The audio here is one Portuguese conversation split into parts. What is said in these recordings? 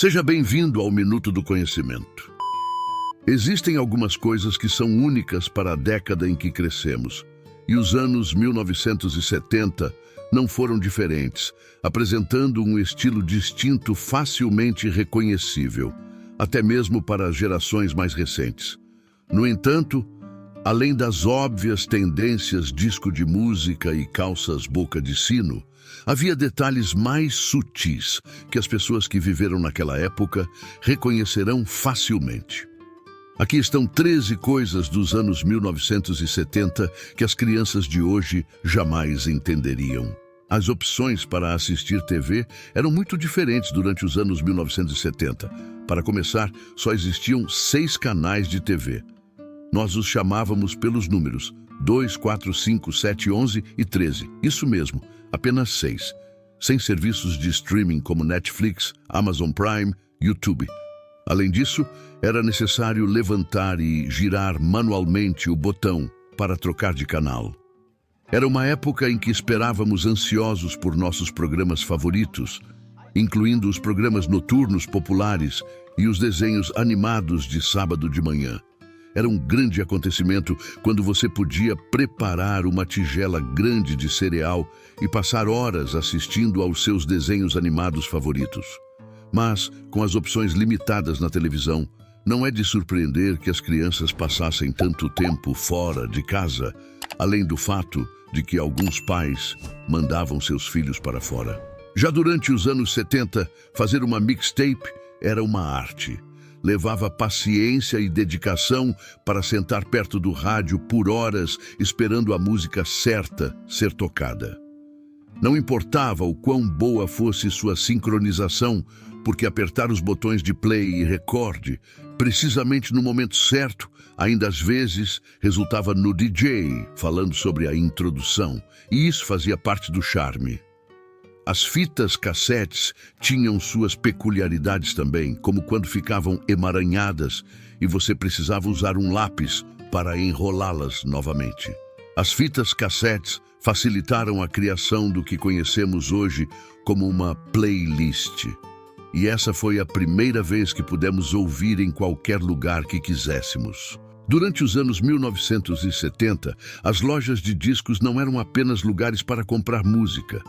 Seja bem-vindo ao Minuto do Conhecimento. Existem algumas coisas que são únicas para a década em que crescemos, e os anos 1970 não foram diferentes, apresentando um estilo distinto facilmente reconhecível, até mesmo para as gerações mais recentes. No entanto, além das óbvias tendências disco de música e calças boca de sino, havia detalhes mais sutis que as pessoas que viveram naquela época reconhecerão facilmente. Aqui estão 13 coisas dos anos 1970 que as crianças de hoje jamais entenderiam. As opções para assistir TV eram muito diferentes durante os anos 1970. Para começar, só existiam 6 canais de TV. Nós os chamávamos pelos números 2, 4, 5, 7, 11 e 13. Isso mesmo, apenas 6. Sem serviços de streaming como Netflix, Amazon Prime, YouTube. Além disso, era necessário levantar e girar manualmente o botão para trocar de canal. Era uma época em que esperávamos ansiosos por nossos programas favoritos, incluindo os programas noturnos populares e os desenhos animados de sábado de manhã. Era um grande acontecimento quando você podia preparar uma tigela grande de cereal e passar horas assistindo aos seus desenhos animados favoritos. Mas, com as opções limitadas na televisão, não é de surpreender que as crianças passassem tanto tempo fora de casa, além do fato de que alguns pais mandavam seus filhos para fora. Já durante os anos 70, fazer uma mixtape era uma arte. Levava paciência e dedicação para sentar perto do rádio por horas esperando a música certa ser tocada. Não importava o quão boa fosse sua sincronização, porque apertar os botões de play e record, precisamente no momento certo, ainda às vezes resultava no DJ falando sobre a introdução, e isso fazia parte do charme. As fitas cassetes tinham suas peculiaridades também, como quando ficavam emaranhadas e você precisava usar um lápis para enrolá-las novamente. As fitas cassetes facilitaram a criação do que conhecemos hoje como uma playlist. E essa foi a primeira vez que pudemos ouvir em qualquer lugar que quiséssemos. Durante os anos 1970, as lojas de discos não eram apenas lugares para comprar música.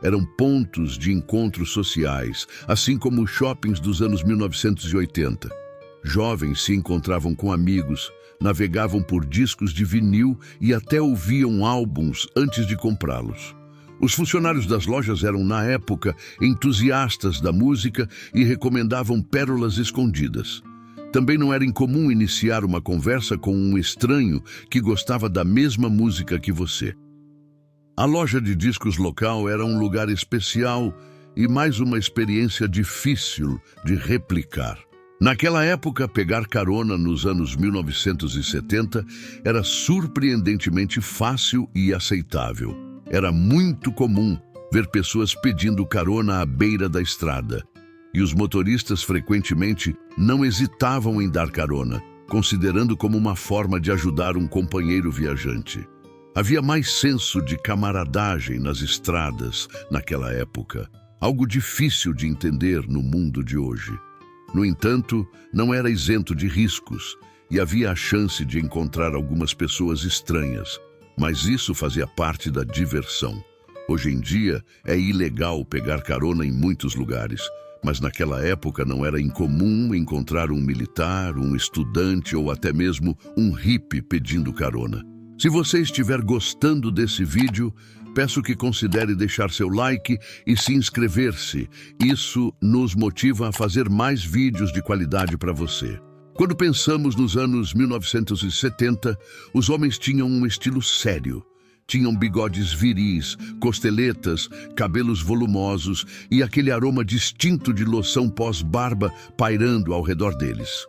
Eram pontos de encontros sociais, assim como os shoppings dos anos 1980. Jovens se encontravam com amigos, navegavam por discos de vinil e até ouviam álbuns antes de comprá-los. Os funcionários das lojas eram, na época, entusiastas da música e recomendavam pérolas escondidas. Também não era incomum iniciar uma conversa com um estranho que gostava da mesma música que você. A loja de discos local era um lugar especial e mais uma experiência difícil de replicar. Naquela época, pegar carona nos anos 1970 era surpreendentemente fácil e aceitável. Era muito comum ver pessoas pedindo carona à beira da estrada. E os motoristas frequentemente não hesitavam em dar carona, considerando como uma forma de ajudar um companheiro viajante. Havia mais senso de camaradagem nas estradas naquela época, algo difícil de entender no mundo de hoje. No entanto, não era isento de riscos e havia a chance de encontrar algumas pessoas estranhas, mas isso fazia parte da diversão. Hoje em dia, é ilegal pegar carona em muitos lugares, mas naquela época não era incomum encontrar um militar, um estudante ou até mesmo um hippie pedindo carona. Se você estiver gostando desse vídeo, peço que considere deixar seu like e se inscrever-se. Isso nos motiva a fazer mais vídeos de qualidade para você. Quando pensamos nos anos 1970, os homens tinham um estilo sério. Tinham bigodes viris, costeletas, cabelos volumosos e aquele aroma distinto de loção pós-barba pairando ao redor deles.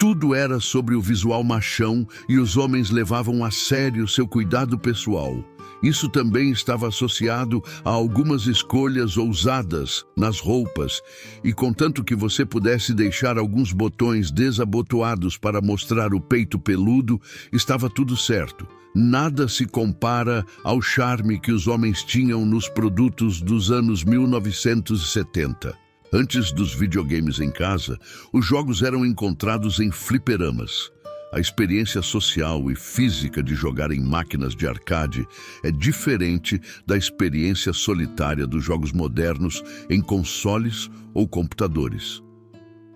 Tudo era sobre o visual machão e os homens levavam a sério seu cuidado pessoal. Isso também estava associado a algumas escolhas ousadas nas roupas, e contanto que você pudesse deixar alguns botões desabotoados para mostrar o peito peludo, estava tudo certo. Nada se compara ao charme que os homens tinham nos produtos dos anos 1970. Antes dos videogames em casa, os jogos eram encontrados em fliperamas. A experiência social e física de jogar em máquinas de arcade é diferente da experiência solitária dos jogos modernos em consoles ou computadores.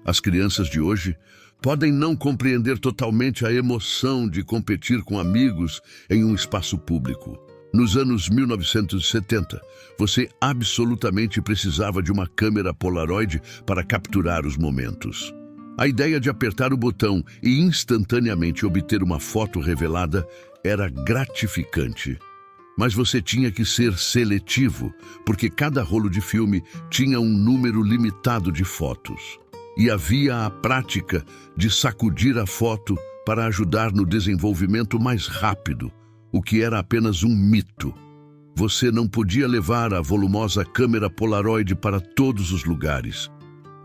As crianças de hoje podem não compreender totalmente a emoção de competir com amigos em um espaço público. Nos anos 1970, você absolutamente precisava de uma câmera Polaroid para capturar os momentos. A ideia de apertar o botão e instantaneamente obter uma foto revelada era gratificante. Mas você tinha que ser seletivo, porque cada rolo de filme tinha um número limitado de fotos. E havia a prática de sacudir a foto para ajudar no desenvolvimento mais rápido, o que era apenas um mito. Você não podia levar a volumosa câmera Polaroid para todos os lugares.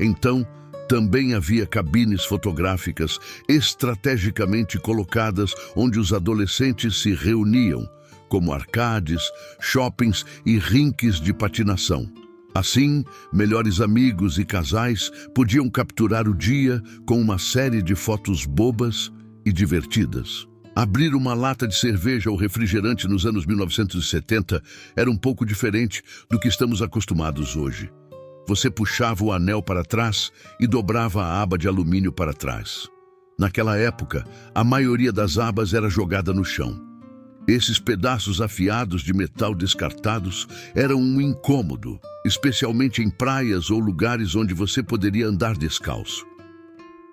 Então, também havia cabines fotográficas estrategicamente colocadas onde os adolescentes se reuniam, como arcades, shoppings e rinques de patinação. Assim, melhores amigos e casais podiam capturar o dia com uma série de fotos bobas e divertidas. Abrir uma lata de cerveja ou refrigerante nos anos 1970 era um pouco diferente do que estamos acostumados hoje. Você puxava o anel para trás e dobrava a aba de alumínio para trás. Naquela época, a maioria das abas era jogada no chão. Esses pedaços afiados de metal descartados eram um incômodo, especialmente em praias ou lugares onde você poderia andar descalço.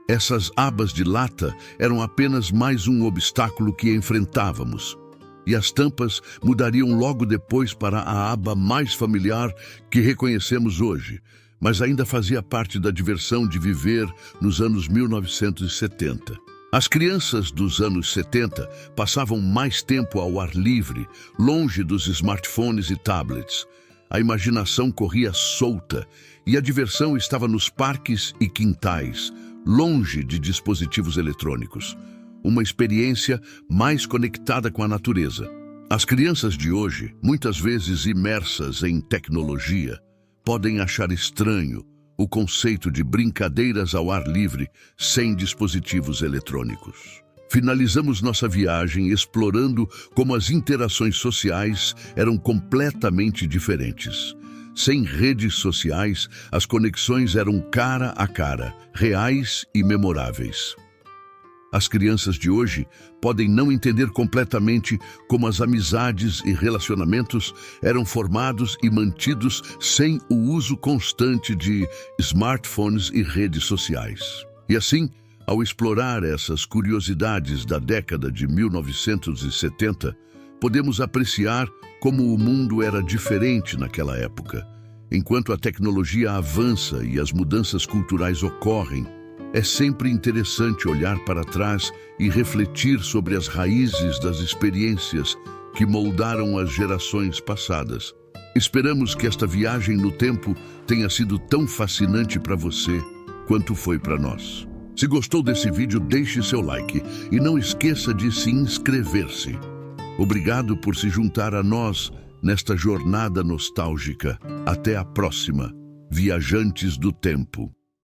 Essas abas de lata eram apenas mais um obstáculo que enfrentávamos. E as tampas mudariam logo depois para a aba mais familiar que reconhecemos hoje, mas ainda fazia parte da diversão de viver nos anos 1970. As crianças dos anos 70 passavam mais tempo ao ar livre, longe dos smartphones e tablets. A imaginação corria solta e a diversão estava nos parques e quintais, longe de dispositivos eletrônicos. Uma experiência mais conectada com a natureza. As crianças de hoje, muitas vezes imersas em tecnologia, podem achar estranho o conceito de brincadeiras ao ar livre sem dispositivos eletrônicos. Finalizamos nossa viagem explorando como as interações sociais eram completamente diferentes. Sem redes sociais, as conexões eram cara a cara, reais e memoráveis. As crianças de hoje podem não entender completamente como as amizades e relacionamentos eram formados e mantidos sem o uso constante de smartphones e redes sociais. E assim, ao explorar essas curiosidades da década de 1970, podemos apreciar como o mundo era diferente naquela época. Enquanto a tecnologia avança e as mudanças culturais ocorrem, é sempre interessante olhar para trás e refletir sobre as raízes das experiências que moldaram as gerações passadas. Esperamos que esta viagem no tempo tenha sido tão fascinante para você quanto foi para nós. Se gostou desse vídeo, deixe seu like e não esqueça de se inscrever-se. Obrigado por se juntar a nós nesta jornada nostálgica. Até a próxima, Viajantes do Tempo.